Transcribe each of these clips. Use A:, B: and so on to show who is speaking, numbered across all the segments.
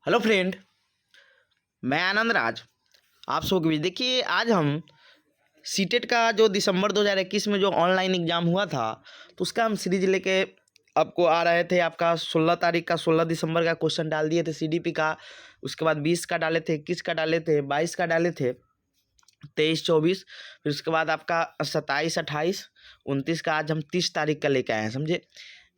A: Hello friend, मैं आनंद राज। आप सबको भी देखिए, आज हम सीटेट का जो दिसंबर 2021 में जो ऑनलाइन एग्ज़ाम हुआ था, तो उसका हम सीरीज लेके आपको आ रहे थे। आपका 16 तारीख का 16 दिसंबर का क्वेश्चन डाल दिए थे सीडीपी का। उसके बाद 20 का डाले थे, 21 का डाले थे, 22 का डाले थे, 23, 24, फिर उसके बाद आपका 27, 28, 29 का आज हम 30 तारीख का लेके आए हैं, समझे।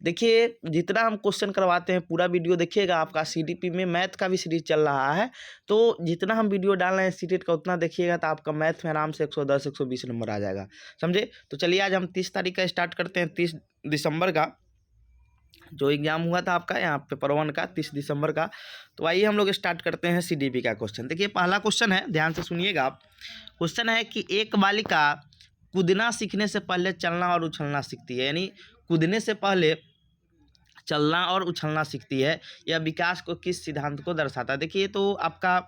A: देखिए, जितना हम क्वेश्चन करवाते हैं पूरा वीडियो देखिएगा। आपका सीडीपी में मैथ का भी सीरीज चल रहा है, तो जितना हम वीडियो डाल रहे हैं सीटेट का उतना देखिएगा, तो आपका मैथ में आराम से 110 120 नंबर आ जाएगा, समझे। तो चलिए आज हम 30 तारीख का स्टार्ट करते हैं। 30 दिसंबर का जो एग्जाम हुआ था आपका यहाँ पेपर 1 का 30 दिसंबर का। तो आइए हम लोग स्टार्ट करते हैं सीडीपी का क्वेश्चन। देखिए, पहला क्वेश्चन है, ध्यान से सुनिएगा आप। क्वेश्चन है कि एक बालिका कूदना सीखने से पहले चलना और उछलना सीखती है, यानी कूदने से पहले चलना और उछलना सीखती है। यह विकास को किस सिद्धांत को दर्शाता है? देखिए, तो आपका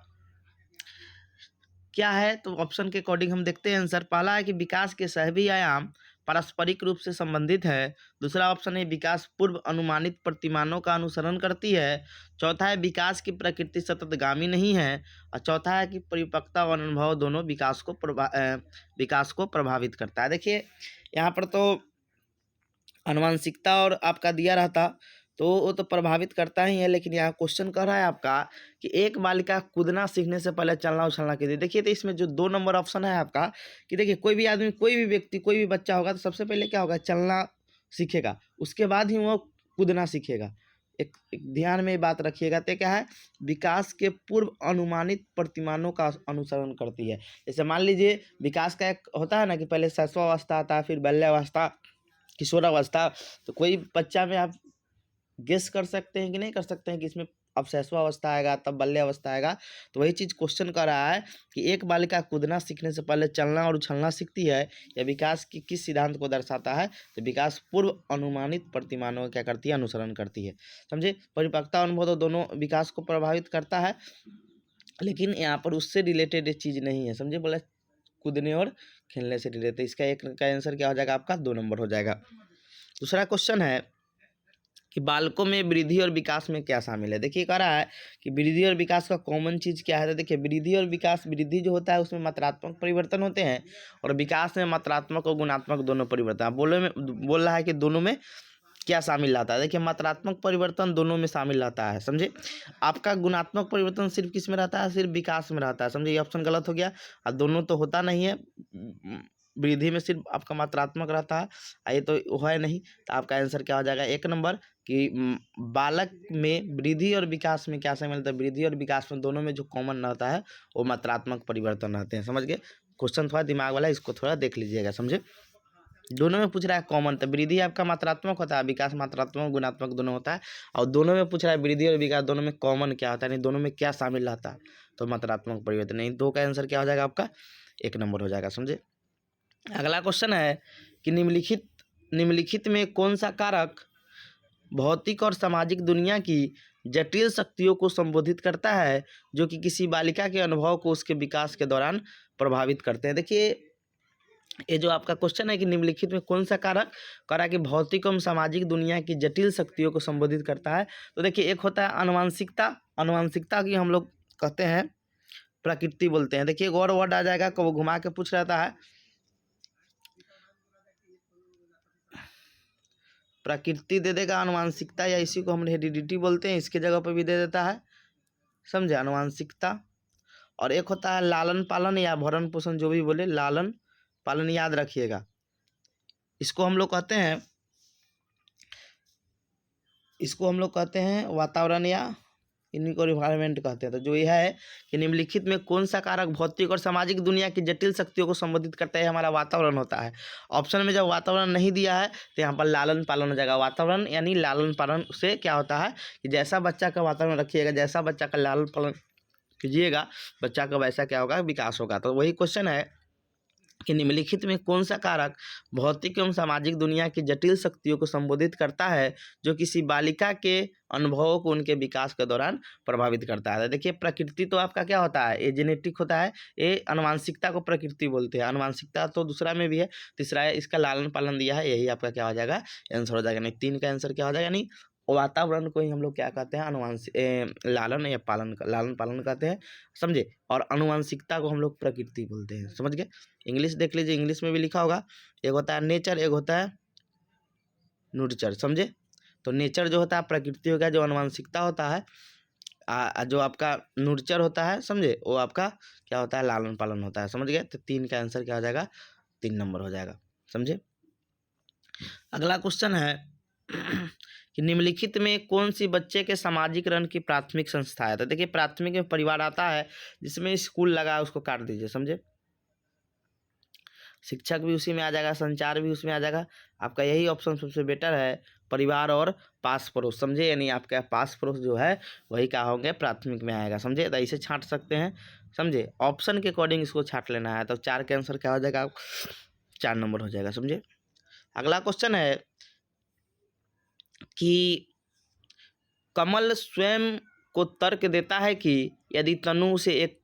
A: क्या है, तो ऑप्शन के अकॉर्डिंग हम देखते हैं आंसर। पहला है कि विकास के सभी आयाम पारस्परिक रूप से संबंधित है। दूसरा ऑप्शन है विकास पूर्व अनुमानित प्रतिमानों का अनुसरण करती है। चौथा है विकास की प्रकृति सततगामी नहीं है। और चौथा है कि परिपक्वता और अनुभव दोनों विकास को प्रभावित करता है। देखिए, यहाँ पर तो आनुवंशिकता और आपका दिया रहता तो वो तो प्रभावित करता ही है, लेकिन यहाँ क्वेश्चन कह रहा है आपका कि एक बालिका कूदना सीखने से पहले चलना उछलना कीजिए। देखिए, तो इसमें जो 2 नंबर ऑप्शन है आपका कि देखिए, कोई भी आदमी, कोई भी व्यक्ति, कोई भी बच्चा होगा तो सबसे पहले क्या होगा, चलना सीखेगा, उसके बाद ही वो कूदना सीखेगा। एक ध्यान में ये बात रखिएगा। तो क्या है, विकास के पूर्व अनुमानित प्रतिमानों का अनुसरण करती है। जैसे मान लीजिए, विकास का एक होता है ना कि पहले शैशवावस्था आता है, फिर बाल्यावस्था, किशोरावस्था। तो कोई बच्चा में आप गेस कर सकते हैं कि नहीं कर सकते हैं कि इसमें अब शैशवावस्था आएगा, तब बाल्यावस्था आएगा। तो वही चीज़ क्वेश्चन कर रहा है कि एक बालिका कूदना सीखने से पहले चलना और उछलना सीखती है। यह विकास की किस सिद्धांत को दर्शाता है? तो विकास पूर्व अनुमानित प्रतिमानों का क्या करती है, अनुसरण करती है, समझे। परिपक्वता अनुभव तो दोनों विकास को प्रभावित करता है, लेकिन यहाँ पर उससे रिलेटेड ये चीज़ नहीं है, समझे। बोला कूदने और खेलने से रिलेटेड। इसका एक का आंसर क्या हो जाएगा आपका, 2 नंबर हो जाएगा। दूसरा क्वेश्चन है कि बालकों में वृद्धि और विकास में क्या शामिल है। देखिए, कह रहा है कि वृद्धि और विकास का कॉमन चीज़ क्या है। तो देखिए, वृद्धि और विकास, वृद्धि जो होता है उसमें मात्रात्मक परिवर्तन होते हैं, और विकास में मात्रात्मक और गुणात्मक दोनों परिवर्तन। अब बोल रहा है कि दोनों में क्या शामिल रहता है। देखिए, मात्रात्मक परिवर्तन दोनों में शामिल रहता है, समझे। आपका गुणात्मक परिवर्तन सिर्फ किस में रहता है, सिर्फ विकास में रहता है, समझे। ये ऑप्शन गलत हो गया। और दोनों तो होता नहीं है, वृद्धि में सिर्फ आपका मात्रात्मक रहता है, ये तो है नहीं। तो आपका आंसर क्या हो जाएगा, 1 नंबर, कि बालक में वृद्धि और विकास में क्या शामिल होता है। वृद्धि और विकास में दोनों में जो कॉमन रहता है वो मात्रात्मक परिवर्तन रहते हैं, समझ गए। क्वेश्चन थोड़ा दिमाग वाला, इसको थोड़ा देख लीजिएगा, समझे। दोनों में पूछ रहा है कॉमन, तो वृद्धि आपका मात्रात्मक होता है, विकास मात्रात्मक गुणात्मक दोनों होता है। और दोनों में पूछ रहा है वृद्धि और विकास दोनों में कॉमन क्या होता है, नहीं दोनों में क्या शामिल रहता है, तो मात्रात्मक परिवर्तन। नहीं, 2 का आंसर क्या हो जाएगा आपका, 1 नंबर हो जाएगा, समझे। अगला क्वेश्चन है कि निम्नलिखित में कौन सा कारक भौतिक और सामाजिक दुनिया की जटिल शक्तियों को संबोधित करता है, जो कि किसी बालिका के अनुभव को उसके विकास के दौरान प्रभावित करते हैं। देखिए, ये जो आपका क्वेश्चन है कि निम्नलिखित में कौन सा कारक कह रहा है कि भौतिक एवं सामाजिक दुनिया की जटिल शक्तियों को संबोधित करता है। तो देखिए, एक होता है आनुवंशिकता। आनुवंशिकता की हम लोग कहते हैं प्रकृति बोलते हैं। देखिए, एक और वर्ड आ जाएगा, को वो घुमा के पूछ रहता है, प्रकृति दे देगा आनुवंशिकता, या इसी को हम हेरिडिटी बोलते हैं, इसके जगह पर भी दे देता है, समझे, आनुवंशिकता। और एक होता है लालन पालन या भरण पोषण, जो भी बोले, लालन पालन याद रखिएगा। इसको हम लोग कहते हैं वातावरण, या इन्हीं को इन्वायरमेंट कहते हैं। तो जो यह है कि निम्नलिखित में कौन सा कारक भौतिक और सामाजिक दुनिया की जटिल शक्तियों को संबोधित करता है, हमारा वातावरण होता है। ऑप्शन में जब वातावरण नहीं दिया है तो यहाँ पर लालन पालन हो जाएगा। वातावरण यानी लालन पालन से क्या होता है कि जैसा बच्चा का वातावरण रखिएगा, जैसा बच्चा का लालन पालन कीजिएगा, बच्चा का वैसा क्या होगा, विकास होगा। तो वही क्वेश्चन है कि निम्नलिखित में कौन सा कारक भौतिक एवं सामाजिक दुनिया की जटिल शक्तियों को संबोधित करता है, जो किसी बालिका के अनुभवों को उनके विकास के दौरान प्रभावित करता है। देखिए, प्रकृति तो आपका क्या होता है, ये जेनेटिक होता है, ये आनुवंशिकता को प्रकृति बोलते हैं। आनुवंशिकता तो दूसरा में भी है, तीसरा है इसका लालन पालन दिया है, यही आपका क्या हो जाएगा, आंसर हो जाएगा। नहीं, 3 का आंसर क्या हो जाएगा, नहीं वातावरण को ही हम लोग क्या कहते हैं, अनुवांशिक लालन या लालन पालन कहते हैं, समझे। और अनुवांशिकता को हम लोग प्रकृति बोलते हैं, समझ गए। इंग्लिश देख लीजिए, इंग्लिश में भी लिखा होगा, एक होता है नेचर, एक होता है नurture, समझे। तो नेचर जो होता है प्रकृति हो गया, जो अनुवांशिकता होता है जो आपका नurture होता है, समझे, वो आपका क्या होता है, लालन पालन होता है, समझ गए। तो 3 का आंसर क्या हो जाएगा, 3 नंबर हो जाएगा, समझे। अगला क्वेश्चन है कि निम्नलिखित में कौन सी बच्चे के सामाजिकरण की प्राथमिक संस्था है। तो देखिए प्राथमिक में परिवार आता है, जिसमें स्कूल लगा है उसको काट दीजिए, समझे। शिक्षक भी उसी में आ जाएगा, संचार भी उसमें आ जाएगा। आपका यही ऑप्शन सबसे बेटर है, परिवार और पास पड़ोस, समझे। यानी आपका पास पड़ोस जो है वही क्या होंगे, प्राथमिक में आएगा, समझे। तो इसे छांट सकते हैं, समझे। ऑप्शन के अकॉर्डिंग इसको छांट लेना है। तो 4 के आंसर क्या हो जाएगा, 4 नंबर हो जाएगा, समझे। अगला क्वेश्चन है कि कमल स्वयं को तर्क देता है कि यदि तनु उसे एक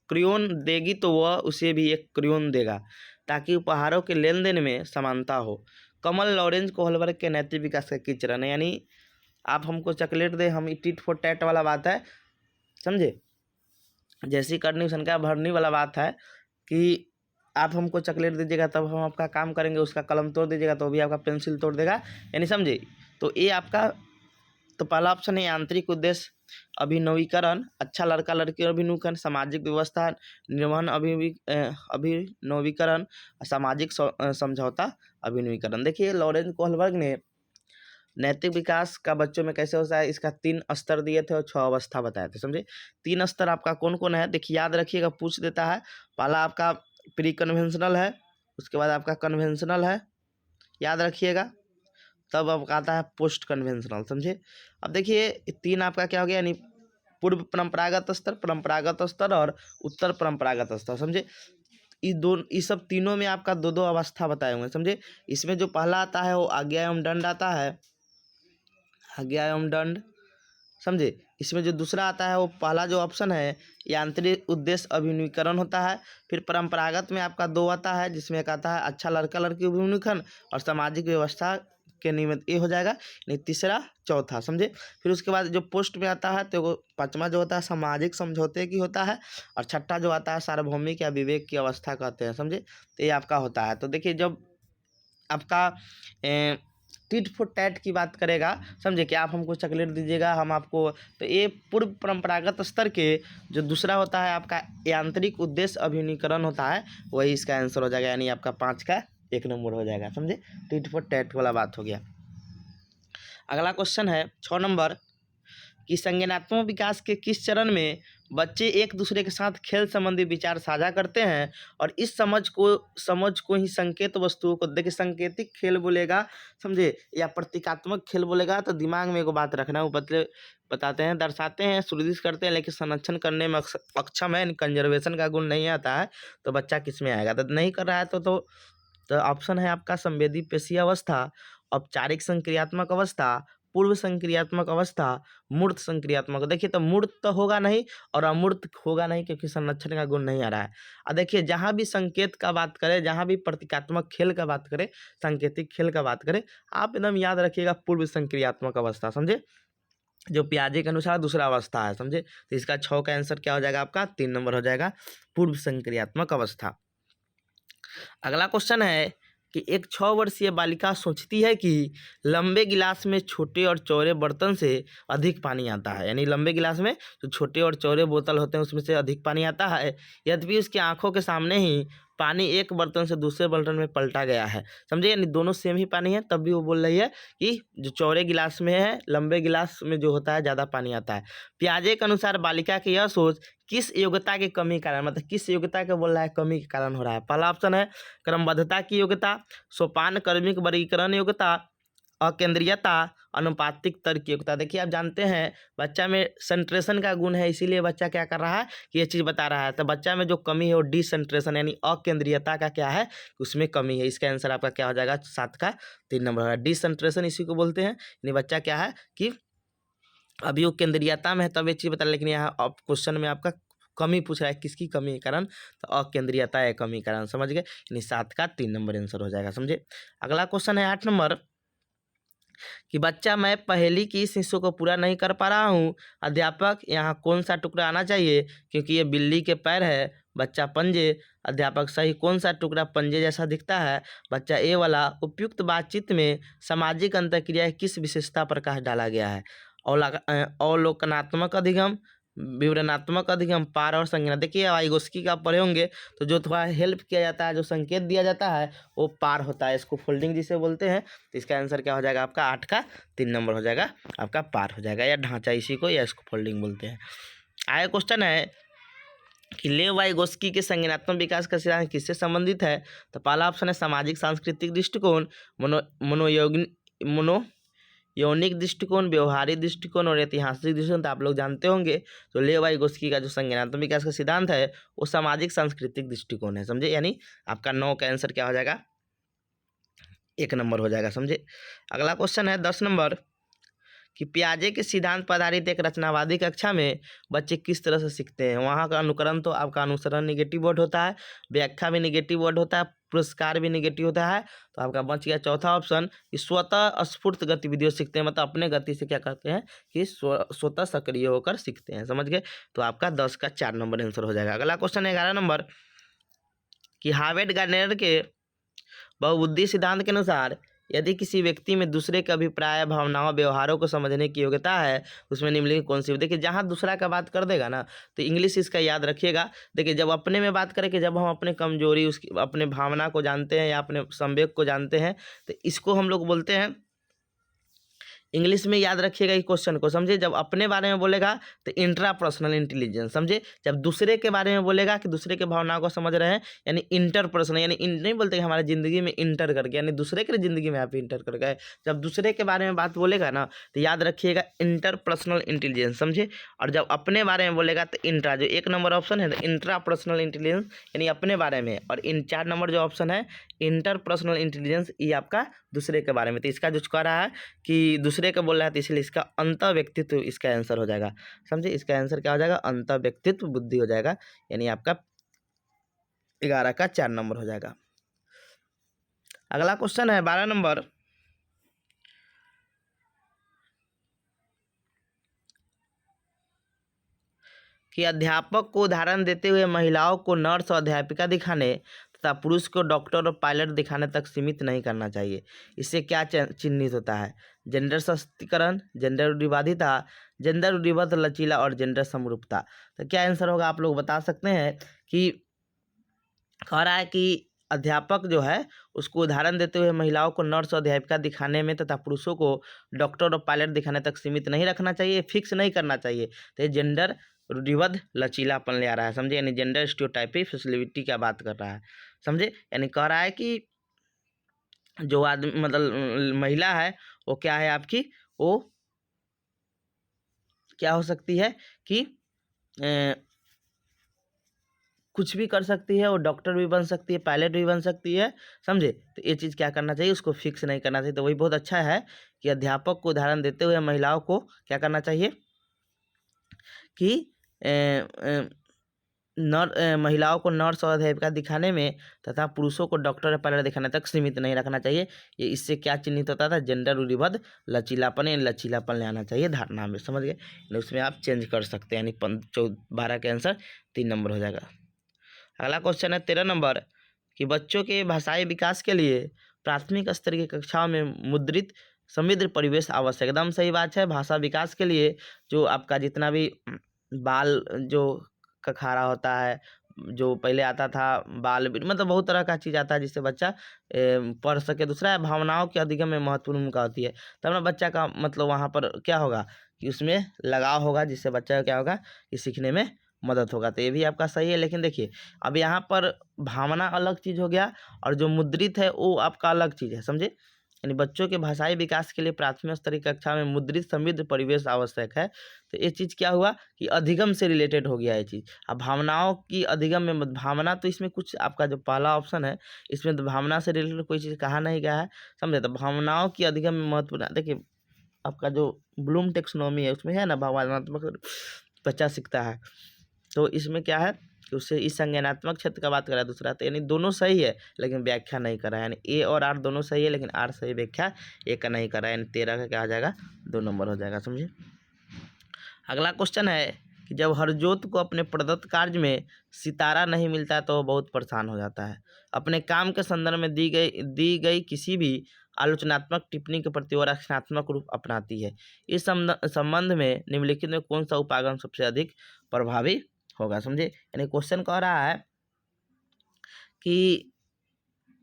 A: क्रेयोन देगी तो वह उसे भी एक क्रेयोन देगा, ताकि उपहारों के लेन देन में समानता हो। कमल लॉरेंस कोहलबर्ग के नैतिक विकास का किचरन है। यानी आप हमको चॉकलेट दे, हम टिट फॉर टैट वाला बात है, समझे। जैसी करनी संख्या भरनी वाला बात है कि आप हमको चॉकलेट दीजिएगा तब हम आपका काम करेंगे, उसका कलम तोड़ दीजिएगा तो भी आपका पेंसिल तोड़ देगा, यानी समझे। तो ये आपका, तो पहला ऑप्शन है आंतरिक उद्देश्य अभिनवीकरण, अच्छा लड़का लड़की अभिनवीकरण, सामाजिक व्यवस्था निर्वहन अभिनवीकरण, सामाजिक समझौता अभिनवीकरण। देखिए लॉरेंस कोहलबर्ग ने नैतिक विकास का बच्चों में कैसे होता है, इसका 3 स्तर दिए थे और 6 अवस्था बताए थे, समझे। 3 स्तर आपका कौन कौन है, देखिए याद रखिएगा, पूछ देता है। पहला आपका प्री कन्वेंशनल है, उसके बाद आपका कन्वेंशनल है, याद रखिएगा। तब अब आता है पोस्ट कन्वेंशनल, समझे। अब देखिए 3 आपका क्या हो गया, यानी पूर्व परंपरागत स्तर, परंपरागत स्तर और उत्तर परंपरागत स्तर, समझे। इस सब तीनों में आपका 2-2 अवस्था बताए हुए हैं, समझे। इसमें जो पहला आता है वो आज्ञा एवं दंड आता है, आज्ञा एवं दंड, समझे। इसमें जो दूसरा आता है वो पहला जो ऑप्शन है यांत्रिक उद्देश्य अभिनवीकरण होता है। फिर परंपरागत में आपका 2 आता है, जिसमें एक आता है अच्छा लड़का लड़की अभिनवीकरण और सामाजिक व्यवस्था के निमित्त, ये हो जाएगा। नहीं तीसरा चौथा, समझे। फिर उसके बाद जो पोस्ट में आता है तो वो 5वां जो होता है सामाजिक समझौते की होता है, और 6ठा जो आता है सार्वभौमिक या विवेक की अवस्था कहते हैं, समझे। तो ये आपका होता है। तो देखिए जब आपका टिट फॉर टैट की बात करेगा, समझे, कि आप हमको चॉकलेट दीजिएगा हम आपको, तो ये पूर्व परंपरागत स्तर के जो दूसरा होता है आपका यांत्रिक उद्देश्य अभिनवीकरण होता है, वही इसका आंसर हो जाएगा। यानी आपका 5 का 1 नंबर हो जाएगा, समझे। टिट फॉर टैट वाला बात हो गया। अगला क्वेश्चन है 6 नंबर कि संज्ञानात्मक विकास के किस चरण में बच्चे एक दूसरे के साथ खेल संबंधी विचार साझा करते हैं और इस समझ को ही संकेत वस्तुओं को, देखिए संकेतिक खेल बोलेगा, समझे, या प्रतीकात्मक खेल बोलेगा तो दिमाग में एक बात रखना, वो बताते हैं, दर्शाते हैं, सुनिर्दिष्ट करते हैं, लेकिन संरक्षण करने में अक्षम है, कंजर्वेशन का गुण नहीं आता है, तो बच्चा किस में आएगा। तो नहीं कर रहा है तो ऑप्शन है आपका संवेदी पेशीय अवस्था, औपचारिक संक्रियात्मक अवस्था, पूर्व संक्रियात्मक अवस्था, मूर्त संक्रियात्मक। देखिए तो मूर्त तो होगा नहीं और अमूर्त होगा नहीं, क्योंकि संरक्षण का गुण नहीं आ रहा है। और देखिए जहाँ भी संकेत का बात करें, जहाँ भी प्रतीकात्मक खेल का बात करें, सांकेतिक खेल का बात करें, आप एकदम याद रखिएगा पूर्व संक्रियात्मक अवस्था, समझे, जो पियाजे के अनुसार दूसरा अवस्था है, समझे। तो इसका 6 का आंसर क्या हो जाएगा, आपका 3 नंबर हो जाएगा, पूर्व संक्रियात्मक अवस्था। अगला क्वेश्चन है कि एक 6 वर्षीय बालिका सोचती है कि लंबे गिलास में छोटे और चौड़े बर्तन से अधिक पानी आता है, यानी लंबे गिलास में जो छोटे और चौड़े बोतल होते हैं उसमें से अधिक पानी आता है, यद्यपि उसकी आंखों के सामने ही पानी एक बर्तन से दूसरे बर्तन में पलटा गया है, समझे। यानी दोनों सेम ही पानी है, तब भी वो बोल रही है कि जो चौड़े गिलास में है, लंबे गिलास में जो होता है ज़्यादा पानी आता है। पियाजे के अनुसार बालिका की यह सोच किस योग्यता के कमी कारण, मतलब किस योग्यता के बोल रहा है कमी के कारण हो रहा है। पहला ऑप्शन है क्रमबद्धता की योग्यता, सोपान क्रमिक वर्गीकरण योग्यता, अकेंद्रीयता, अनुपातिक तर्क की योग्यता। देखिए आप जानते हैं बच्चा में सेंट्रेशन का गुण है, इसीलिए बच्चा क्या कर रहा है कि ये चीज़ बता रहा है। तो बच्चा में जो कमी है वो डिसेंट्रेशन यानी अकेंद्रीयता का क्या है, उसमें कमी है। इसका आंसर आपका क्या हो जाएगा, 7 का 3 नंबर होगा। डिसेंट्रेशन इसी को बोलते हैं, यानी बच्चा क्या है कि अभी वो केंद्रीयता में है तब ये चीज़ बता, लेकिन यहाँ क्वेश्चन में आपका कमी पूछ रहा है, किसकी कमी के कारण, तो अकेंद्रीयता है कमी के कारण, समझ गए। यानी 7 का 3 नंबर आंसर हो जाएगा, समझे। अगला क्वेश्चन है 8 नंबर कि बच्चा मैं पहेली की इस हिस्सों को पूरा नहीं कर पा रहा हूँ। अध्यापक यहाँ कौन सा टुकड़ा आना चाहिए, क्योंकि ये बिल्ली के पैर है। बच्चा पंजे। अध्यापक सही कौन सा टुकड़ा पंजे जैसा दिखता है। बच्चा ए वाला। उपयुक्त बातचीत में सामाजिक अंतःक्रिया की किस विशेषता पर प्रकाश डाला गया है। अवलोकनात्मक अधिगम, विवरणात्मक अधिगम, पार और संज्ञा। देखिए वाइगोस्की का आप पढ़े होंगे तो जो थोड़ा हेल्प किया जाता है, जो संकेत दिया जाता है वो पार होता है, इसको फोल्डिंग जिसे बोलते हैं। तो इसका आंसर क्या हो जाएगा आपका 8 का 3 नंबर हो जाएगा आपका पार हो जाएगा, या ढांचा इसी को, या इसको फोल्डिंग बोलते हैं। आया क्वेश्चन है कि लेव वाइगोस्की के संज्ञानात्मक विकास का सिद्धांत किससे संबंधित है। तो पहला ऑप्शन है सामाजिक सांस्कृतिक दृष्टिकोण, यौनिक दृष्टिकोण, व्यवहारिक दृष्टिकोण और ऐतिहासिक दृष्टिकोण। तो आप लोग जानते होंगे तो लेव वाइगोस्की का जो संज्ञानात्मक विकास का सिद्धांत है वो सामाजिक सांस्कृतिक दृष्टिकोण है, समझे। यानी आपका 9 का आंसर क्या हो जाएगा 1 नंबर हो जाएगा, समझे। अगला क्वेश्चन है 10 नंबर कि पियाजे के सिद्धांत पर आधारित एक रचनावादी कक्षा में बच्चे किस तरह से सीखते हैं। वहाँ का अनुकरण तो आपका अनुसरण निगेटिव वर्ड होता है, व्याख्या भी निगेटिव वर्ड होता है, पुरस्कार भी निगेटिव होता है। तो आपका बच गया चौथा ऑप्शन कि स्वतः स्फूर्त गतिविधियों सीखते हैं, मतलब अपने गति से क्या करते हैं कि स्वतः सक्रिय होकर सीखते हैं, समझ गए। तो आपका 10 का 4 नंबर आंसर हो जाएगा। अगला क्वेश्चन है 11 नंबर कि हार्वर्ड गार्डनर के बहुबुद्धि सिद्धांत के अनुसार यदि किसी व्यक्ति में दूसरे के अभिप्राय, भावनाओं, व्यवहारों को समझने की योग्यता है उसमें निम्नलिखित कौन सी। देखिए जहाँ दूसरा का बात कर देगा ना तो इंग्लिश इसका याद रखिएगा। देखिए जब अपने में बात करें कि जब हम अपने कमजोरी, उसकी अपने भावना को जानते हैं या अपने संवेग को जानते हैं तो इसको हम लोग बोलते हैं, इंग्लिश में याद रखिएगा इस क्वेश्चन को, समझे। जब अपने बारे में बोलेगा तो इंट्रापर्सनल इंटेलिजेंस, समझे। जब दूसरे के बारे में बोलेगा कि दूसरे के भावनाओं को समझ रहे हैं यानी इंटरपर्सनल, यानी नहीं बोलते कि हमारे ज़िंदगी में इंटर कर गया, यानी दूसरे के ज़िंदगी में आप इंटर कर गए। जब दूसरे के बारे में बात बोलेगा ना तो याद रखिएगा इंटरपर्सनल इंटेलिजेंस, समझे। और जब अपने बारे में बोलेगा तो इंट्रा, जो 1 नंबर ऑप्शन है इंट्रापर्सनल इंटेलिजेंस यानी अपने बारे में, और 4 नंबर जो ऑप्शन है इंटरपर्सनल इंटेलिजेंस ये आपका दूसरे के बारे में। तो इसका जो कह रहा है कि दूसरे का बोल रहा है तो इसलिए इसका अंतः व्यक्तित्व इसका आंसर हो जाएगा, समझे। इसका आंसर क्या हो जाएगा अंतः व्यक्तित्व बुद्धि हो जाएगा, यानी आपका 11 का 4 नंबर हो जाएगा। अगला क्वेश्चन है 12 नंबर कि अध्यापक को उदाहरण देते हुए महिलाओं को नर्स और अध्यापिका दिखाने तथा पुरुष को डॉक्टर और पायलट दिखाने तक सीमित नहीं करना चाहिए। इससे क्या चिन्हित होता है। जेंडर सशक्तिकरण, जेंडर रूढ़िवादिता, जेंडर रूढ़िबद्ध लचीला और जेंडर समरूपता। तो क्या आंसर होगा आप लोग बता सकते हैं कि कह रहा है कि अध्यापक जो है उसको उदाहरण देते हुए महिलाओं को नर्स और अध्यापिका दिखाने में तथा पुरुषों को डॉक्टर और पायलट दिखाने तक सीमित नहीं रखना चाहिए, फिक्स नहीं करना चाहिए। तो ये जेंडर रूढ़िबद्ध लचीलापन ले आ रहा है, समझे। यानी जेंडर स्टीरियोटाइपी फैसिलिटी का बात कर रहा है, समझे। यानी कह रहा है कि जो आदमी मतलब महिला है वो क्या है आपकी, वो क्या हो सकती है कि कुछ भी कर सकती है, वो डॉक्टर भी बन सकती है, पायलट भी बन सकती है, समझे। तो ये चीज़ क्या करना चाहिए, उसको फिक्स नहीं करना चाहिए। तो वही बहुत अच्छा है कि अध्यापक को उदाहरण देते हुए महिलाओं को क्या करना चाहिए कि महिलाओं को नर्स और अध्यापिका दिखाने में तथा पुरुषों को डॉक्टर और पायलट दिखाने तक सीमित नहीं रखना चाहिए। ये इससे क्या चिन्हित होता था, जेंडर रूढ़िबद्ध लचीलापन, या लचीलापन ले आना चाहिए धारणा में, समझ गए। उसमें आप चेंज कर सकते हैं, यानी 12 का आंसर 3 नंबर हो जाएगा। अगला क्वेश्चन है 13 नंबर कि बच्चों के भाषाई विकास के लिए प्राथमिक स्तर की कक्षाओं में मुद्रित समृद्ध परिवेश आवश्यक। एकदम सही बात है। भाषा विकास के लिए जो आपका जितना भी बाल जो कखारा होता है, जो पहले आता था बाल, मतलब बहुत तरह का चीज़ आता है जिससे बच्चा पढ़ सके। दूसरा है भावनाओं के अधिगम में महत्वपूर्ण भूमिका होती है। तब ना बच्चा का मतलब वहाँ पर क्या होगा कि उसमें लगाव होगा, जिससे बच्चा का क्या होगा कि सीखने में मदद होगा। तो ये भी आपका सही है। लेकिन देखिए अब यहाँ पर भावना अलग चीज़ हो गया और जो मुद्रित है वो आपका अलग चीज़ है, समझे। यानी बच्चों के भाषाई विकास के लिए प्राथमिक स्तरीय कक्षा में मुद्रित समृद्ध परिवेश आवश्यक है। तो ये चीज़ क्या हुआ कि अधिगम से रिलेटेड हो गया ये चीज़। अब भावनाओं की अधिगम में भावना, तो इसमें कुछ आपका जो पहला ऑप्शन है इसमें तो भावना से रिलेटेड कोई चीज़ कहा नहीं गया है, समझे। तो भावनाओं की अधिगम में महत्वपूर्ण, देखिए आपका जो ब्लूम टेक्सोनॉमी है उसमें है ना भावनात्मक बच्चा सीखता है। तो इसमें क्या है कि उससे इस संज्ञानात्मक क्षेत्र का बात कर रहा है दूसरा, तो यानी दोनों सही है लेकिन व्याख्या नहीं कर रहा है, यानी ए और आर दोनों सही है लेकिन आर सही व्याख्या ए का नहीं कर रहा है, यानी 13 का क्या हो जाएगा 2 नंबर हो जाएगा। समझे। अगला क्वेश्चन है कि जब हरजोत को अपने प्रदत्त कार्य में सितारा नहीं मिलता तो वह बहुत परेशान हो जाता है। अपने काम के संदर्भ में दी गई किसी भी आलोचनात्मक टिप्पणी के प्रति और रचनात्मक रूप अपनाती है। इस संबंध में निम्नलिखित में कौन सा उपागम सबसे अधिक प्रभावी होगा। समझे। यानी क्वेश्चन कह रहा है कि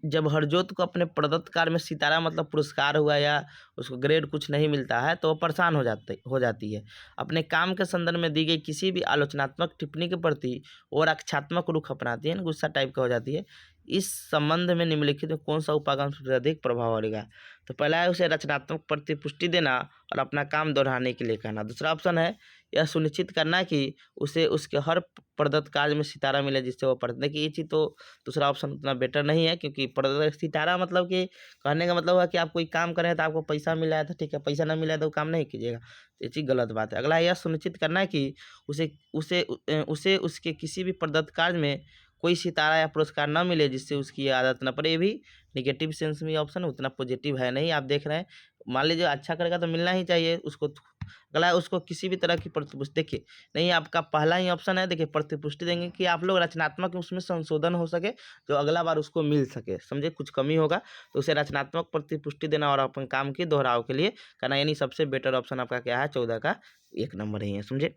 A: जब हरजोत को अपने प्रदत्त कार्य में सितारा मतलब पुरस्कार हुआ या उसको ग्रेड कुछ नहीं मिलता है तो वो परेशान हो जाती है। अपने काम के संदर्भ में दी गई किसी भी आलोचनात्मक टिप्पणी के प्रति और रक्षात्मक रुख अपनाती है, गुस्सा टाइप का हो जाती है। इस संबंध में निम्नलिखित में कौन सा उपागम सबसे अधिक प्रभाव पड़ेगा। तो पहला है उसे रचनात्मक प्रतिपुष्टि देना और अपना काम दोहराने के लिए कहना। दूसरा ऑप्शन है यह सुनिश्चित करना कि उसे उसके हर प्रदत्त कार्य में सितारा मिले जिससे वो पढ़ने की ये चीज़, तो दूसरा ऑप्शन उतना बेटर नहीं है, क्योंकि प्रदत्त सितारा मतलब कि कहने का मतलब है कि आप कोई काम कर रहे हैं तो आपको पैसा मिला है तो ठीक है, पैसा ना मिला है तो वो काम नहीं कीजिएगा, ये चीज़ गलत बात है। अगला यह सुनिश्चित करना है कि उसे उसके किसी भी प्रदत्त कार्य में कोई सितारा या पुरस्कार न मिले जिससे उसकी ये आदत न पड़े। ये भी निगेटिव सेंस में ऑप्शन उतना पॉजिटिव है नहीं। आप देख रहे हैं, मान लीजिए अच्छा करेगा तो मिलना ही चाहिए उसको। अगला है उसको किसी भी तरह की प्रतिपुष्टि, देखिए नहीं आपका पहला ही ऑप्शन है, देखिए प्रतिपुष्टि देंगे कि आप लोग रचनात्मक उसमें संशोधन हो सके जो अगला बार उसको मिल सके। समझे, कुछ कमी होगा तो उसे रचनात्मक प्रतिपुष्टि देना और अपन काम के दोहराव के लिए करना, यानी सबसे बेटर ऑप्शन आपका क्या है 14 का 1 नंबर ही है। समझे।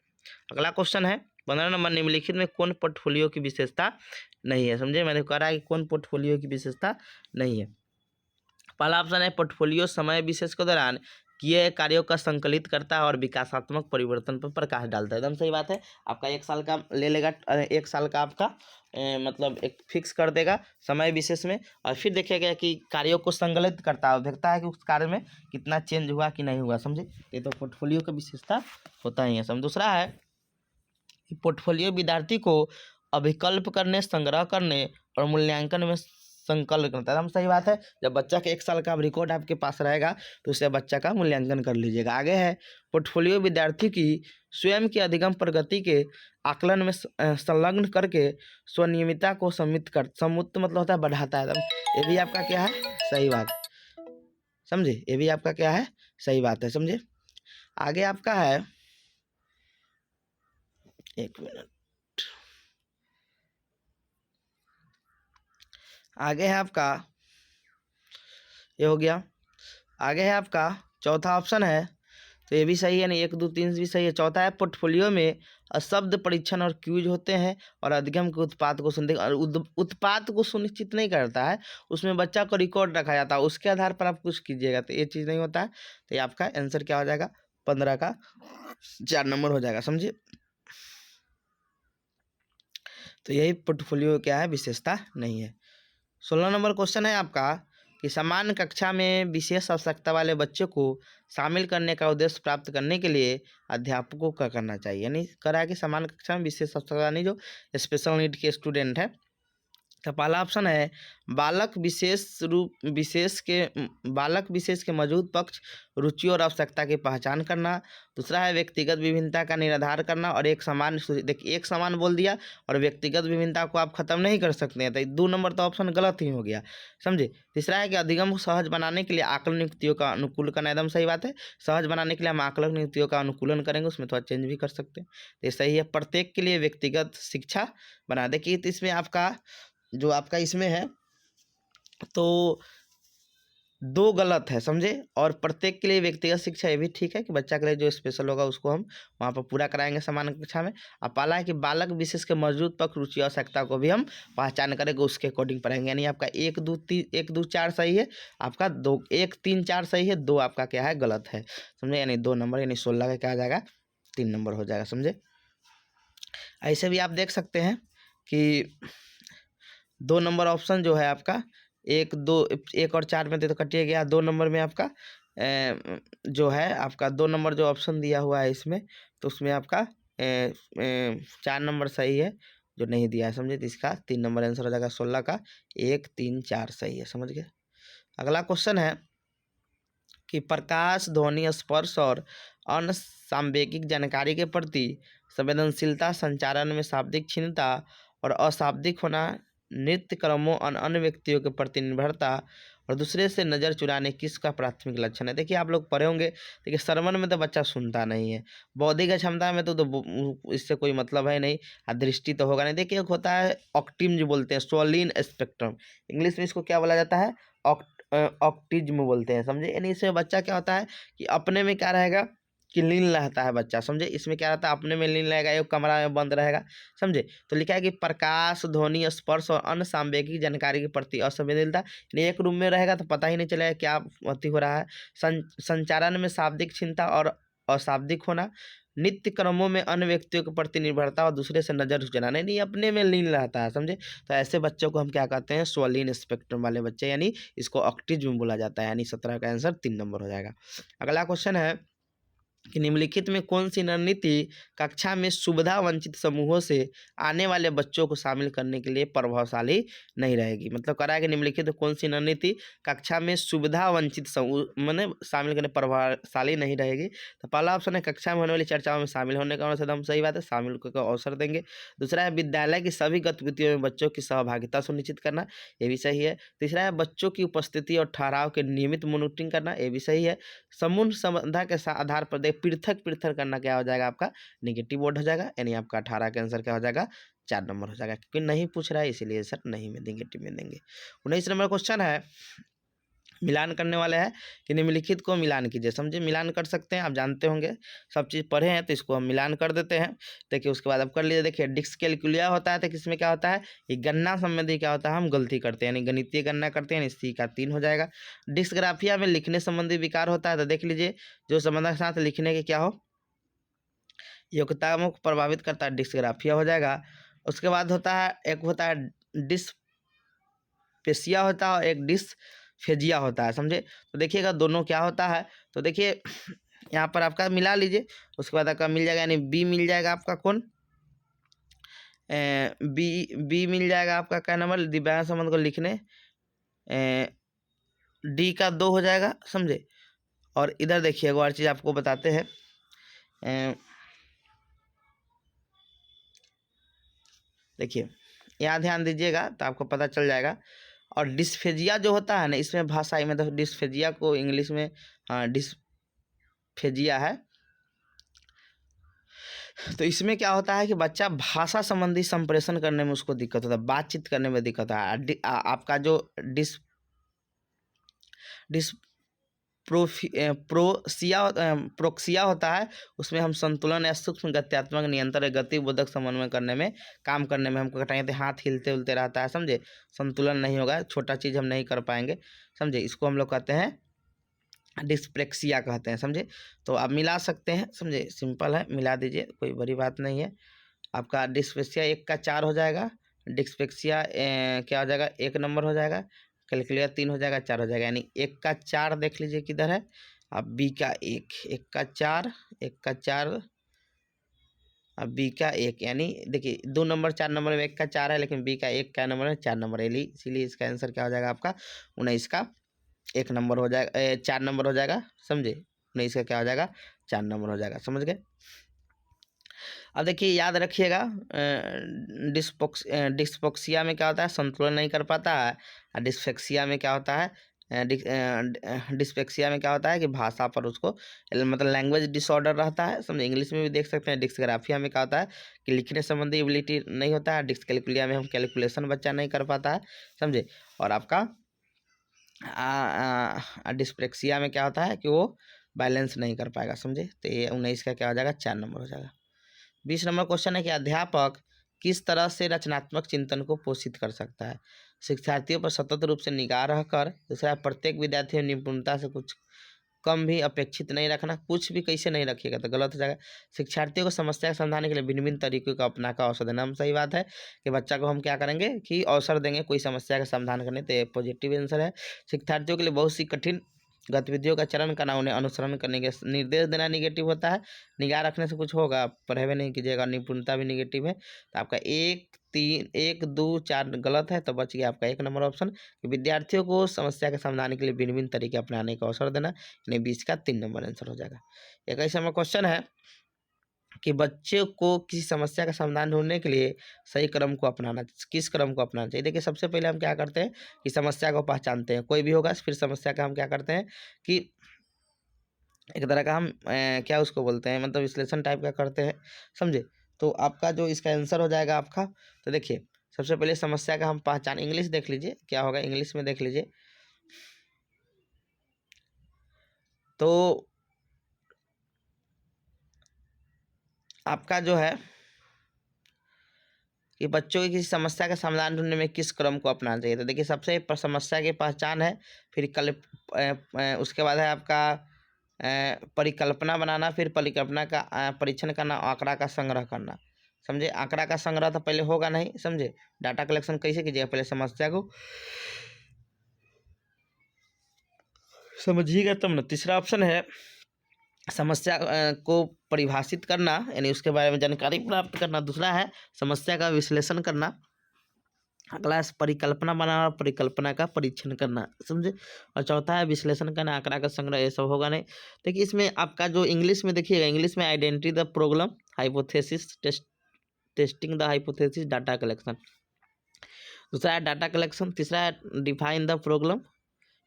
A: अगला क्वेश्चन है 15 नंबर, निम्नलिखित में कौन पोर्टफोलियो की विशेषता नहीं है। समझे, मैंने कहा है कि कौन पोर्टफोलियो की विशेषता नहीं है। पहला ऑप्शन है पोर्टफोलियो समय विशेष के दौरान किए गए कार्यों का संकलित करता है और विकासात्मक परिवर्तन पर प्रकाश डालता है। एकदम सही बात है। आपका 1 साल का ले लेगा, 1 साल का आपका मतलब एक फिक्स कर देगा समय विशेष में, और फिर देखेगा कि कार्यों को संकलित करता है, देखता है कि उस कार्य में कितना चेंज हुआ कि नहीं हुआ। समझे, ये तो पोर्टफोलियो का विशेषता होता ही है। समझ। दूसरा है पोर्टफोलियो विद्यार्थी को अभिकल्प करने, संग्रह करने और मूल्यांकन में संकल्प करता है। एकदम सही बात है। जब बच्चा के 1 साल का रिकॉर्ड आपके पास रहेगा तो उससे बच्चा का मूल्यांकन कर लीजिएगा। आगे है पोर्टफोलियो विद्यार्थी की स्वयं की अधिगम प्रगति के आकलन में संलग्न करके स्वनियमितता को सम्मुक्त मतलब होता है बढ़ाता है। ये भी आपका क्या है सही बात। समझे, ये भी आपका क्या है सही बात है। समझे। आगे आपका है, एक मिनट, आगे है आपका, ये हो गया। आगे है आपका चौथा ऑप्शन है, तो ये भी सही है, नहीं 1 2 3 भी सही है। चौथा है पोर्टफोलियो में शब्द परीक्षण और क्यूज होते हैं और अधिगम के उत्पाद को उत्पाद को सुनिश्चित नहीं करता है, उसमें बच्चा को रिकॉर्ड रखा जाता है, उसके आधार पर आप कुछ कीजिएगा, तो ये चीज़ नहीं होता है। तो ये आपका आंसर क्या हो जाएगा 15 का 4 नंबर हो जाएगा। समझिए। तो यही पोर्टफोलियो क्या है विशेषता नहीं है। 16 नंबर क्वेश्चन है आपका कि समान कक्षा में विशेष आवश्यकता वाले बच्चों को शामिल करने का उद्देश्य प्राप्त करने के लिए अध्यापकों को करना चाहिए। यानी करा है कि समान कक्षा में विशेष आवश्यकता यानी जो स्पेशल नीड के स्टूडेंट है। तो पहला ऑप्शन है बालक विशेष के मौजूद पक्ष, रुचि और आवश्यकता की पहचान करना। दूसरा है व्यक्तिगत विभिन्नता का निराधार करना और एक समान, देखिए एक समान बोल दिया और व्यक्तिगत विभिन्नता को आप खत्म नहीं कर सकते हैं, तो 2 नंबर तो ऑप्शन गलत ही हो गया। समझे। तीसरा है कि अधिगम को सहज बनाने के लिए आकलन युक्तियों का अनुकूल करना। एकदम सही बात है। सहज बनाने के लिए हम आकलन युक्तियों का अनुकूलन करेंगे, उसमें थोड़ा चेंज भी कर सकते हैं, तो सही है। प्रत्येक के लिए व्यक्तिगत शिक्षा बना। देखिए तो इसमें आपका जो आपका इसमें है तो 2 गलत है। समझे। और प्रत्येक के लिए व्यक्तिगत शिक्षा ये भी ठीक है कि बच्चा के लिए जो स्पेशल होगा उसको हम वहाँ पर पूरा कराएंगे समान कक्षा में। अब पाला है कि बालक विशेष के मौजूद पक्ष, रुचि और आवश्यकता को भी हम पहचान करेंगे, उसके अकॉर्डिंग पढ़ेंगे। यानी आपका 1 2 4 सही है, आपका 2 1 3 4 सही है, 2 आपका क्या है गलत है। समझे। यानी 2 नंबर, यानी 16 का क्या आ जाएगा 3 नंबर हो जाएगा। समझे। ऐसे भी आप देख सकते हैं कि 2 नंबर ऑप्शन जो है आपका 1 2 1 और 4 में तो कटिए गया। 2 नंबर में आपका जो है आपका 2 नंबर जो ऑप्शन दिया हुआ है इसमें, तो उसमें आपका 4 नंबर सही है जो नहीं दिया है। समझे। तो इसका 3 नंबर आंसर हो जाएगा। 16 का 1 3 4 सही है। समझ गए। अगला क्वेश्चन है कि प्रकाश, ध्वनि, स्पर्श और अन्य सांवेगिक जानकारी के प्रति संवेदनशीलता संचारण में शाब्दिक क्षीणता और अशाब्दिक होना, नृत्य क्रमों और अन्य व्यक्तियों के प्रति निर्भरता और दूसरे से नज़र चुराने किसका प्राथमिक लक्षण है। देखिए आप लोग पढ़े होंगे, देखिए श्रवण में तो बच्चा सुनता नहीं है, बौद्धिक क्षमता में इससे कोई मतलब है नहीं, और दृष्टि तो होगा नहीं। देखिए एक होता है ऑक्टिज्म जो बोलते हैं, स्वॉलिन स्पेक्ट्रम, इंग्लिश में इसको क्या बोला जाता है, ऑक्टिज्म बोलते हैं, समझे। यानी इसमें बच्चा क्या होता है कि अपने में क्या रहेगा कि लीन रहता है बच्चा, समझे। इसमें क्या रहता है, अपने में लीन रहेगा, एक कमरा में बंद रहेगा, समझे। तो लिखा है कि प्रकाश, ध्वनि, स्पर्श और अन्य सांवेगिक जानकारी के प्रति असंवेदनता, यानी एक रूम में रहेगा तो पता ही नहीं चलेगा क्या अति हो रहा है। संचारण में शाब्दिक क्षमता और अशाब्दिक होना, नित्य क्रमों में अन्य व्यक्तियों के प्रति निर्भरता और दूसरे से नजर चुराना, नहीं अपने में लीन रहता है, समझे। तो ऐसे बच्चों को हम क्या कहते हैं, स्वलीन स्पेक्ट्रम वाले बच्चे, यानी इसको ऑक्टिज्म बोला जाता है। यानी 17 का आंसर 3 नंबर हो जाएगा। अगला क्वेश्चन है कि निम्नलिखित में कौन सी रणनीति कक्षा में सुविधा वंचित समूहों से आने वाले बच्चों को शामिल करने के लिए प्रभावशाली नहीं रहेगी। मतलब कह रहा है कि निम्नलिखित में कौन सी रणनीति कक्षा में सुविधा वंचित समूह मैंने शामिल करने प्रभावशाली नहीं रहेगी। तो पहला ऑप्शन है कक्षा में होने वाली चर्चाओं में शामिल होने का एकदम सही बात है, शामिल होकर अवसर देंगे। दूसरा है विद्यालय की सभी गतिविधियों में बच्चों की सहभागिता सुनिश्चित करना, ये भी सही है। तीसरा है बच्चों की उपस्थिति और ठहराव के नियमित मॉनिटरिंग करना, ये भी सही है। समूह संबंधा के आधार पर पृथक पृथक करना क्या हो जाएगा आपका, निगेटिव वर्ड हो जाएगा। यानी आपका 18 का आंसर क्या हो जाएगा, 4 नंबर हो जाएगा, क्योंकि नहीं पूछ रहा है इसीलिए सर नहीं में निगेटिव में देंगे। 19 नंबर क्वेश्चन है, मिलान करने वाले हैं कि निम्नलिखित को मिलान कीजिए, समझे। मिलान कर सकते हैं, आप जानते होंगे, सब चीज़ पढ़े हैं, तो इसको हम मिलान कर देते हैं। देखिए उसके बाद आप कर लीजिए। देखिए डिस्कैलकुलिया होता है तो किसमें क्या होता है, ये गणना संबंधी क्या होता है, हम गलती करते हैं, यानी गणितीय गणना करते हैं, इसी का 3 हो जाएगा। डिस्ग्राफिया में लिखने संबंधी विकार होता है, तो देख लीजिए जो संबंध के साथ लिखने के क्या हो, योग्यताओं को प्रभावित करता है, डिस्ग्राफिया हो जाएगा। उसके बाद होता है, एक होता है डिस्पेसिया होता है और एक डिस्फेजिया होता है, समझे। तो देखिएगा दोनों क्या होता है, तो देखिए यहाँ पर आपका मिला लीजिए, उसके बाद आपका मिल जाएगा, यानी बी मिल जाएगा आपका कौन, बी मिल जाएगा आपका क्या नंबर, दिव्यांग संबंध को लिखने, डी का 2 हो जाएगा, समझे। और इधर देखिए एक और चीज़ आपको बताते हैं, देखिए यहाँ ध्यान दीजिएगा तो आपको पता चल जाएगा। और डिस्फेजिया जो होता है ना, इसमें भाषाई में तो डिस्फेजिया को इंग्लिश में डिस्फेजिया है। तो इसमें क्या होता है कि बच्चा भाषा संबंधी संप्रेषण करने में उसको दिक्कत होता है, बातचीत करने में दिक्कत है। आपका जो प्रोक्सिया होता है, उसमें हम संतुलन या सूक्ष्म गत्यात्मक नियंत्रण या गतिबोधक समन्वय करने में, काम करने में हमको कटाएंगे, हाथ हिलते उलते रहता है, समझे। संतुलन नहीं होगा, छोटा चीज़ हम नहीं कर पाएंगे, समझे। इसको हम लोग कहते हैं डिस्प्लेक्सिया कहते हैं, समझे। तो आप मिला सकते हैं, समझे, सिंपल है, मिला दीजिए, कोई बड़ी बात नहीं है। आपका डिस्पेक्सिया 1 का 4 हो जाएगा, डिस्पेक्सिया क्या हो जाएगा, 1 नंबर हो जाएगा, कैलकुलेटर 3 हो जाएगा, 4 हो जाएगा। यानी 1 का 4 देख लीजिए किधर है, अब बी का 1, 1 का 4, 1 का 4, अब बी का 1, यानी देखिए 2 नंबर 4 नंबर में 1 का 4 है, लेकिन बी का 1 का नंबर है, 4 नंबर है, इसीलिए इसका आंसर क्या हो जाएगा आपका 19 का 1 नंबर हो जाएगा, 4 नंबर हो जाएगा, समझे। 19 का क्या हो जाएगा, 4 नंबर हो जाएगा, समझ गए। अब देखिए याद रखिएगा, डिस्पोक्सिया में क्या होता है, संतुलन नहीं कर पाता है। और डिस्फेक्सिया में क्या होता है, डिस्पेक्सिया में क्या होता है कि भाषा पर उसको मतलब लैंग्वेज डिसऑर्डर रहता है, समझे। इंग्लिश में भी देख सकते हैं। डिस्ग्राफिया में क्या होता है कि लिखने संबंधी एबिलिटी नहीं होता है। डिस्कैलकुलिया में हम कैलकुलेशन बच्चा नहीं कर पाता है, समझे। और आपका डिस्प्रेक्सिया में क्या होता है कि वो बैलेंस नहीं कर पाएगा, समझे। तो ये 19 का क्या हो जाएगा, 4 नंबर हो जाएगा। 20 नंबर क्वेश्चन है कि अध्यापक किस तरह से रचनात्मक चिंतन को पोषित कर सकता है। शिक्षार्थियों पर सतत रूप से निगाह रखकर। दूसरा, प्रत्येक विद्यार्थी निपुणता से कुछ कम भी अपेक्षित नहीं रखना, कुछ भी कैसे नहीं रखिएगा तो गलत हो जाएगा। शिक्षार्थियों को समस्या को समझाने के लिए भिन्न भिन्न तरीकों का अपना का अवसर देना, हम सही बात है कि बच्चा को हम क्या करेंगे कि अवसर देंगे कोई समस्या का समाधान करने, तो ये पॉजिटिव आंसर है। शिक्षार्थियों के लिए बहुत सी कठिन गतिविधियों का चरण करना, उन्हें अनुसरण करने के निर्देश देना निगेटिव होता है। निगाह रखने से कुछ होगा, पढ़े नहीं कीजिएगा, निपुणता भी निगेटिव है। तो आपका 1, 3, 1, 2, 4 गलत है, तो बच गया आपका 1 नंबर ऑप्शन। विद्यार्थियों को समस्या के समाधान के लिए भिन्न भिन्न तरीके अपनाने का अवसर देना, यानी 20 का 3 नंबर आंसर हो जाएगा। 21 नंबर क्वेश्चन है कि बच्चे को किसी समस्या का समाधान ढूंढने के लिए सही क्रम को अपनाना, किस क्रम को अपनाना चाहिए। देखिए सबसे पहले हम क्या करते हैं कि समस्या को पहचानते हैं, कोई भी होगा, फिर समस्या का हम क्या करते हैं कि एक तरह का हम क्या उसको बोलते हैं, मतलब विश्लेषण टाइप का करते हैं, समझे। तो आपका जो इसका आंसर हो जाएगा आपका, तो देखिए सबसे पहले समस्या का हम पहचान, इंग्लिश देख लीजिए क्या होगा, इंग्लिश में देख लीजिए। तो आपका जो है कि बच्चों की किसी समस्या का समाधान ढूंढने में किस क्रम को अपनाना चाहिए। तो देखिए सबसे समस्या की पहचान है, फिर उसके बाद है आपका परिकल्पना बनाना, फिर परिकल्पना का परीक्षण करना, आंकड़ा का संग्रह करना, समझे। आंकड़ा का संग्रह तो पहले होगा नहीं, समझे। डाटा कलेक्शन कैसे कीजिएगा, पहले समस्या को समझिएगा तब ना। तीसरा ऑप्शन है समस्या को परिभाषित करना, यानी उसके बारे में जानकारी प्राप्त करना। दूसरा है समस्या का विश्लेषण करना। अगला है परिकल्पना बनाना और परिकल्पना का परीक्षण करना, समझे। और चौथा है विश्लेषण करना, आंकड़ा का संग्रह, ये सब होगा नहीं। देखिए इसमें आपका जो इंग्लिश में देखिएगा, इंग्लिश में identity the problem, hypothesis, testing the hypothesis, data collection. दूसरा है डाटा कलेक्शन। तीसरा है define the problem,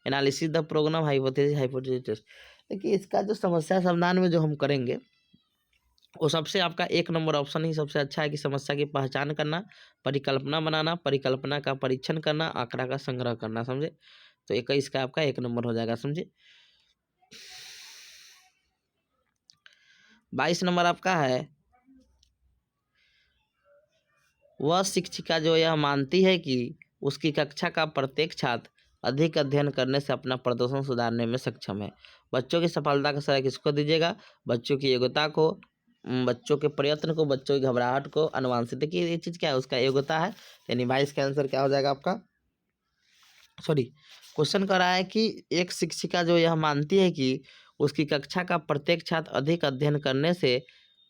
A: analysis the problem, hypothesis test. देखिए इसका जो समस्या समाधान में जो हम करेंगे वो सबसे आपका एक नंबर ऑप्शन ही सबसे अच्छा है कि समस्या की पहचान करना, परिकल्पना बनाना, परिकल्पना का परीक्षण करना, आंकड़ा का संग्रह करना, समझे। तो 21 का आपका एक नंबर हो जाएगा, समझे। 22 नंबर आपका है, वह शिक्षिका जो यह मानती है कि उसकी कक्षा का प्रत्येक छात्र अधिक अध्ययन करने से अपना प्रदर्शन सुधारने में सक्षम है। बच्चों की सफलता का श्रेय किसको दीजिएगा, बच्चों की योग्यता को, बच्चों के प्रयत्न को, बच्चों की घबराहट को, अनुवांशिक। देखिए ये चीज़ क्या है, उसका योग्यता है, यानी 22 का आंसर क्या हो जाएगा आपका, सॉरी क्वेश्चन कर रहा है कि एक शिक्षिका जो यह मानती है कि उसकी कक्षा का प्रत्येक छात्र अधिक अध्ययन करने से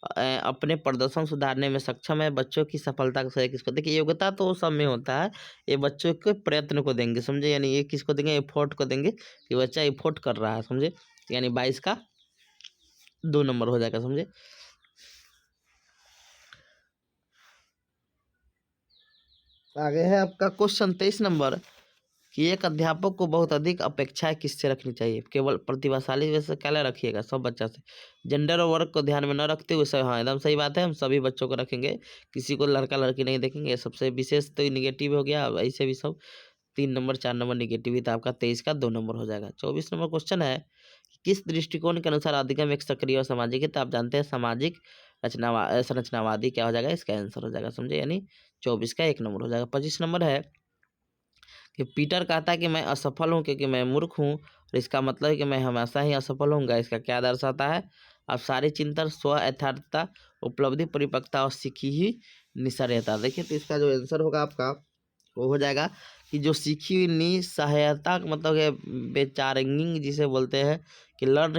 A: अपने प्रदर्शन सुधारने में सक्षम है। बच्चों की सफलता का श्रेय किसको, देखिए योग्यता तो सब में होता है, ये बच्चों के प्रयत्न को देंगे, समझे। यानी ये किसको देंगे, एफोर्ट को देंगे कि बच्चा एफोर्ट कर रहा है, समझे। यानी 22 का 2 नंबर हो जाएगा, समझे। आगे है आपका क्वेश्चन 23 नंबर कि एक अध्यापक को बहुत अधिक अपेक्षाएं किससे रखनी चाहिए, केवल प्रतिभाशाली वैसे क्या रखिएगा, सब बच्चा से। जेंडर और वर्ग को ध्यान में न रखते हुए सब, हाँ एकदम सही बात है, हम सभी बच्चों को रखेंगे, किसी को लड़का लड़की नहीं देखेंगे। सबसे विशेष तो निगेटिव हो गया, ऐसे भी सब 3 नंबर 4 नंबर निगेटिव ही था आपका। 23 का 2 नंबर हो जाएगा। 24 नंबर क्वेश्चन है किस दृष्टिकोण के अनुसार अधिगम एक सक्रिय और सामाजिक है। तो आप जानते हैं सामाजिक संरचनावादी क्या हो जाएगा, इसका आंसर हो जाएगा, समझे। यानी 24 का 1 नंबर हो जाएगा। 25 नंबर है कि पीटर कहता है कि मैं असफल हूँ क्योंकि मैं मूर्ख हूँ, और इसका मतलब है कि मैं हमेशा ही असफल होऊंगा। इसका क्या दर्शाता है, अब सारे चिंतन, स्व यथार्थता, उपलब्धि, परिपक्वता और सीखी ही निसहायता। देखिए तो इसका जो आंसर होगा आपका वो हो जाएगा कि जो सीखी हुई निसहायता मतलब है बेचारगिंग जिसे बोलते हैं, कि लर्न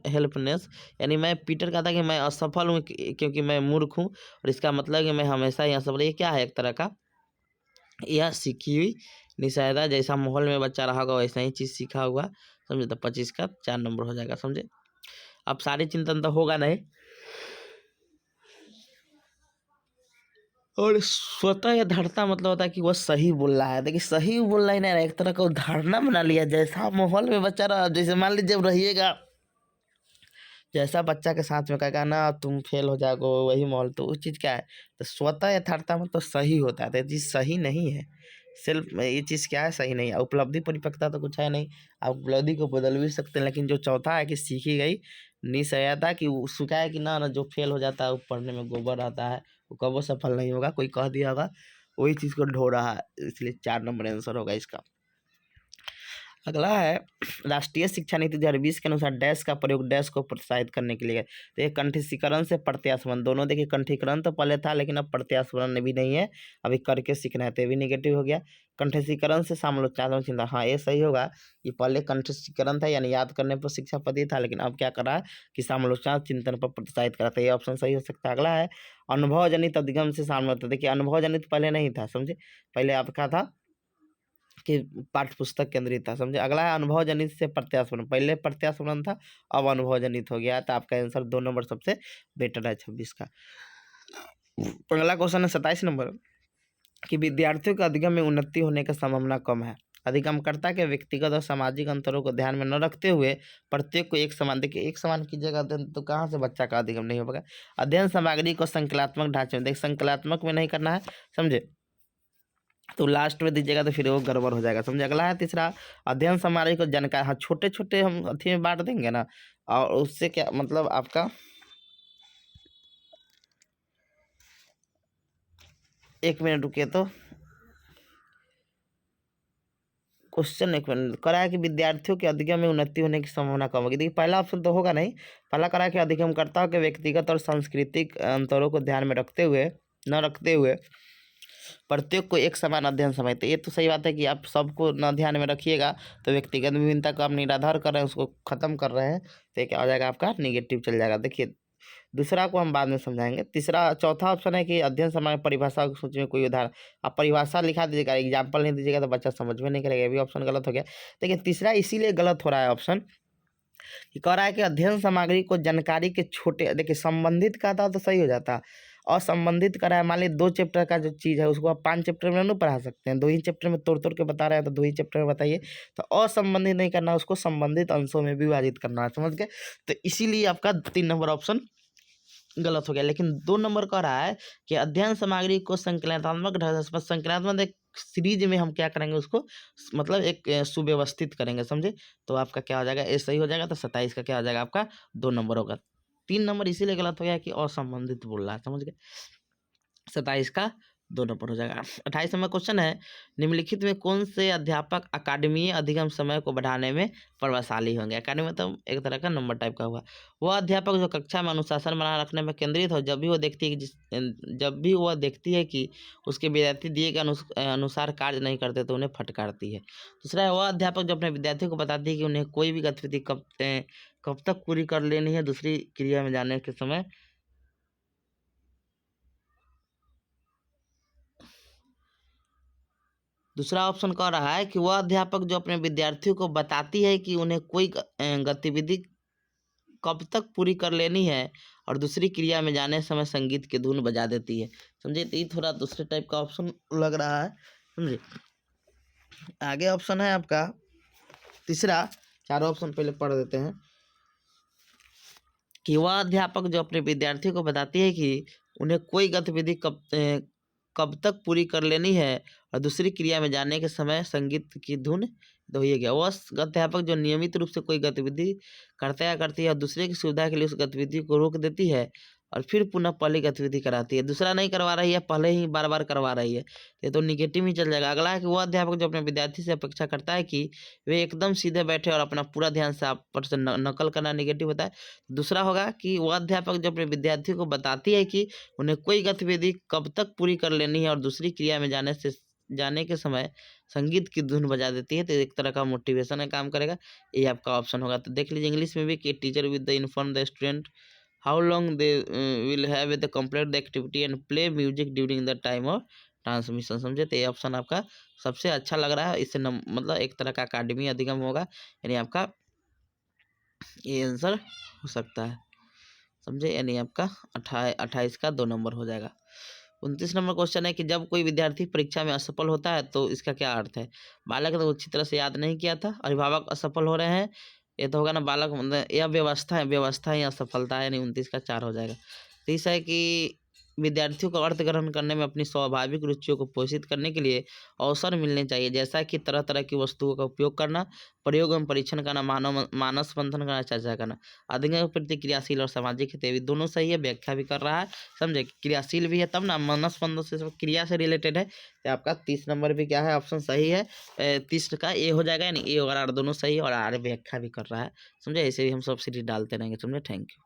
A: हेल्पनेस। यानी मैं पीटर कहता है कि मैं असफल हूँ क्योंकि मैं मूर्ख हूँ, और इसका मतलब है कि मैं हमेशा ही असफल। ये क्या है, एक तरह का यह सीखी हुई निषेधा, जैसा माहौल में बच्चा रहा होगा वैसा ही चीज़ सीखा हुआ, समझे। तो 25 का 4 नंबर हो जाएगा, समझे। अब सारे चिंतन तो होगा नहीं, और स्वतः यह धारणा मतलब होता है कि वह सही बोल रहा है। देखिए सही बोल रहा है ना, एक तरह का धारणा बना लिया, जैसा माहौल में बच्चा रहा, जैसे मान लीजिए जब रहिएगा, जैसा बच्चा के साथ में कहेगा ना तुम फेल हो जाओगे, वही माहौल, तो उस चीज़ क्या है, तो स्वतः यथार्थता मतलब सही होता है, तो ये चीज़ सही नहीं है। सिर्फ ये चीज़ क्या है, सही नहीं है। उपलब्धि परिपक्वता तो कुछ है नहीं, आप उपलब्धि को बदल भी सकते हैं। लेकिन जो चौथा है कि सीखी गई निश्चयता, कि उसका है कि ना जो फेल हो जाता है वो पढ़ने में गोबर आता है, वो कबो सफल नहीं होगा, कोई कह दिया होगा, वही चीज़ को ढो रहा है, इसलिए 4 नंबर आंसर होगा इसका। अगला है राष्ट्रीय शिक्षा नीति 2020 के अनुसार डैश का प्रयोग डैश को प्रोत्साहित करने के लिए है। तो ये कंठीकरण से प्रत्यास्मरण दोनों, देखिए कंठीकरण तो पहले था लेकिन अब प्रत्यास्मरण भी नहीं है, अभी करके सीखना है, तो ये भी निगेटिव हो गया। कंठीकरण से समालोचनात्मक चिंता, हाँ ये सही होगा, ये पहले कंठीकरण था यानी याद करने पर शिक्षा पद्धति था, लेकिन अब क्या कर रहा है कि समालोचना चिंतन पर प्रोत्साहित करा था, ये ऑप्शन सही हो सकता है। अगला है अनुभव जनित अधिगम से सामने, देखिए अनुभव जनित पहले नहीं था, समझे। पहले आपका था कि पाठ्य पुस्तक केंद्रित था। समझे। अगला है अनुभव जनित से प्रत्यास्पण। पहले प्रत्यास्पण था, अब अनुभव जनित हो गया, तो आपका आंसर 2 नंबर सबसे बेटर है 26 का। अगला क्वेश्चन है 27 नंबर कि विद्यार्थियों के अधिगम में उन्नति होने की संभावना कम है। अधिगमकर्ता के व्यक्तिगत और सामाजिक अंतरों को ध्यान में न रखते हुए प्रत्येक को एक समान, देखिए एक समान कीजिएगा तो कहाँ से बच्चा का अधिगम नहीं हो पाएगा। अध्ययन सामग्री को संकलात्मक ढांचे में, देख संकलात्मक में नहीं करना है, समझे, तो लास्ट में दीजिएगा तो फिर वो गड़बड़ हो जाएगा। समझे। अगला है तीसरा अध्ययन सामग्री को जानकारी, हाँ छोटे छोटे हम अथी में बांट देंगे ना, और उससे क्या मतलब आपका, एक मिनट रुकिए, तो क्वेश्चन एक मिनट करा है कि विद्यार्थियों के अधिगम में उन्नति होने की संभावना कम होगी। देखिए पहला ऑप्शन तो होगा नहीं, पहला करा है कि अधिगमकर्ताओं के व्यक्तिगत और सांस्कृतिक अंतरों को ध्यान में रखते हुए प्रत्येक को एक समान अध्ययन समय, तो ये तो सही बात है कि आप सबको न ध्यान में रखिएगा, तो व्यक्तिगत विभिन्नता को आप निराधार कर रहे हैं, उसको खत्म कर रहे हैं, तो ये क्या हो जाएगा आपका निगेटिव चल जाएगा। देखिए दूसरा को हम बाद में समझाएंगे। चौथा ऑप्शन है कि अध्ययन समय परिभाषा की सूची में कोई उदाहरण, आप परिभाषा लिखा दीजिएगा, एग्जाम्पल नहीं दीजिएगा तो बच्चा समझ में नहीं करेगा, ये भी ऑप्शन गलत हो गया। देखिए तीसरा इसीलिए गलत हो रहा है ऑप्शन कि कह रहा है कि अध्ययन सामग्री को जानकारी के छोटे, देखिए संबंधित का था तो सही हो जाता, असंबंधित करा है, मान लीजिए 2 चैप्टर का जो चीज़ है उसको आप 5 चैप्टर में नहीं पढ़ा सकते हैं, 2 ही चैप्टर में तोड़ तोड़ के बता रहे हैं, तो 2 ही चैप्टर में बताइए। तो असंबंधित नहीं करना, उसको संबंधित अंशों में भी विभाजित करना है, समझ गए। तो इसीलिए आपका 3 नंबर ऑप्शन गलत हो गया। लेकिन 2 नंबर कह रहा है कि अध्ययन सामग्री को संकलनात्मक ढंग से, संकलनात्मक एक सीरीज में हम क्या करेंगे उसको, मतलब एक सुव्यवस्थित करेंगे, समझे। तो आपका क्या हो जाएगा, ये सही हो जाएगा, तो 27 का क्या हो जाएगा आपका 2 नंबर होगा। 3 नंबर इसीलिए गलत हो गया कि असंबंधित बोल रहा है, समझ गए। 27 का 2 नंबर हो जाएगा। 28 नंबर क्वेश्चन है निम्नलिखित में कौन से अध्यापक अकादमीय अधिगम समय को बढ़ाने में प्रभावशाली होंगे। अकादमी मतलब एक तरह का नंबर टाइप का हुआ। वह अध्यापक जो कक्षा में अनुशासन बनाए रखने में केंद्रित हो, जब भी वह देखती है कि उसके विद्यार्थी दिए गए अनुसार कार्य नहीं करते तो उन्हें फटकारती है। दूसरा है वह अध्यापक जो अपने विद्यार्थियों को बताती है कि उन्हें कोई भी गतिविधि कब तक पूरी कर लेनी है, दूसरी क्रिया में जाने के समय। दूसरा ऑप्शन कह रहा है कि वह अध्यापक जो अपने विद्यार्थियों को बताती है कि उन्हें कोई गतिविधि कब तक पूरी कर लेनी है और दूसरी क्रिया में जाने समय संगीत की धुन बजा देती है। समझे। तो ये थोड़ा दूसरे टाइप का ऑप्शन लग रहा है, समझे। आगे ऑप्शन है आपका तीसरा, चारों ऑप्शन पहले पढ़ देते हैं कि वह अध्यापक जो अपने विद्यार्थियों को बताती है कि उन्हें कोई गतिविधि कब तक पूरी कर लेनी है और दूसरी क्रिया में जाने के समय संगीत की धुन दोही गया। वह अध्यापक जो नियमित रूप से कोई गतिविधि करता या करती है और दूसरे की सुविधा के लिए उस गतिविधि को रोक देती है और फिर पुनः पहली गतिविधि कराती है, दूसरा नहीं करवा रही है, पहले ही बार बार करवा रही है, ये तो निगेटिव ही चल जाएगा। अगला है कि वह अध्यापक जो अपने विद्यार्थी से अपेक्षा करता है कि वे एकदम सीधे बैठे और अपना पूरा ध्यान से आप पर से नकल करना, निगेटिव होता है। दूसरा होगा कि वह अध्यापक जो अपने विद्यार्थियों को बताती है कि उन्हें कोई गतिविधि कब तक पूरी कर लेनी है और दूसरी क्रिया में जाने के समय संगीत की धुन बजा देती है, तो एक तरह का मोटिवेशन का काम करेगा, ये आपका ऑप्शन होगा। तो देख लीजिए इंग्लिश में भी कि teacher with the inform the student how long they will have the complete the activity and play music during the time of transmission. समझे। तो ये ऑप्शन आपका सबसे अच्छा लग रहा है, इससे मतलब एक तरह का अकादमी अधिगम होगा, यानी आपका ये आंसर हो सकता है, समझे। यानी आपका 28 का 2 नंबर हो जाएगा। 29 नंबर क्वेश्चन है कि जब कोई विद्यार्थी परीक्षा में असफल होता है तो इसका क्या अर्थ है। बालक ने तो अच्छी तरह से याद नहीं किया था, अभिभावक असफल हो रहे हैं, ये तो होगा ना बालक, मतलब यह व्यवस्था ही असफलता है, यानी 29 का 4 हो जाएगा। 30 है कि विद्यार्थियों को अर्थ ग्रहण करने में अपनी स्वाभाविक रुचियों को पोषित करने के लिए अवसर मिलने चाहिए, जैसा कि तरह तरह की वस्तुओं का उपयोग करना, प्रयोग एवं परीक्षण करना, मानस मंथन करना, चर्चा करना। अधिगम प्रति क्रियाशील और सामाजिक है, दोनों सही है, व्याख्या भी कर रहा है, समझे। क्रियाशील भी है तब ना, मानस मंथन से सब क्रिया से रिलेटेड है, तो आपका 30 नंबर भी क्या है ऑप्शन सही है। 30 का ए हो जाएगा, यानी ए और आर दोनों सही है, और आर व्याख्या भी कर रहा है, समझे। ऐसे ही हम सब सीरीज डालते रहेंगे, समझे। Thank you.